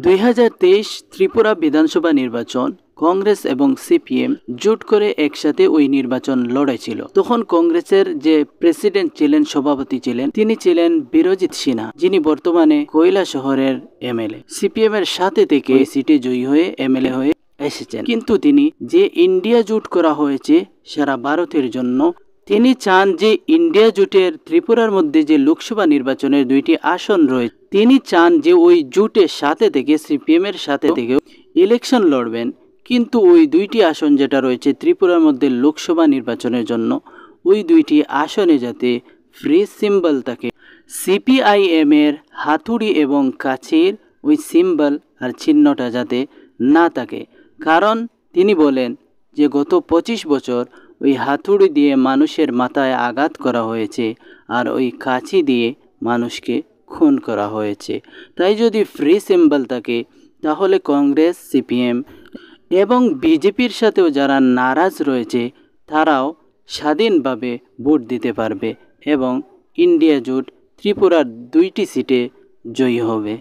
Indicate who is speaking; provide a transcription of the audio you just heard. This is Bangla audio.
Speaker 1: 2023 ত্রিপুরা বিধানসভা নির্বাচন কংগ্রেস এবং সিপিএম জোট করে একসাথে ওই নির্বাচন লড়েছিল। তখন কংগ্রেসের যে প্রেসিডেন্ট ছিলেন, সভাপতি ছিলেন, তিনি ছিলেন বীরজিৎ সিনহা, যিনি বর্তমানে কৈলাসহরের এমএলএ। সিপিএম এর সাথে থেকে সিটে জয়ী হয়ে এমএলএ হয়ে এসেছেন। কিন্তু তিনি যে ইন্ডিয়া জোট করা হয়েছে সারা ভারতের জন্য, তিনি চান যে ইন্ডিয়া জোটের ত্রিপুরার মধ্যে যে লোকসভা নির্বাচনের 2টি আসন রয়েছে, তিনি চান যে ওই জোটের সাথে থেকে সিপিএম এর সাথে থেকে ইলেকশন লড়বেন। কিন্তু ওই 2টি আসন যেটা রয়েছে ত্রিপুরার মধ্যে লোকসভা নির্বাচনের জন্য, ওই 2টি আসনে যাতে ফ্রি সিম্বল থাকে, সিপিআইএম এর হাতুড়ি এবং কাছির ওই সিম্বল আর চিহ্নটা যাতে না থাকে। কারণ তিনি বলেন যে গত 25 বছর ওই হাতুড়ি দিয়ে মানুষের মাথায় আঘাত করা হয়েছে আর ওই কাছি দিয়ে মানুষকে খুন করা হয়েছে। তাই যদি ফ্রি সিম্বল থাকে তাহলে কংগ্রেস, সিপিএম এবং বিজেপির সাথেও যারা নারাজ রয়েছে তারাও স্বাধীনভাবে ভোট দিতে পারবে এবং ইন্ডিয়া জোট ত্রিপুরার 2টি সিটে জয়ী হবে।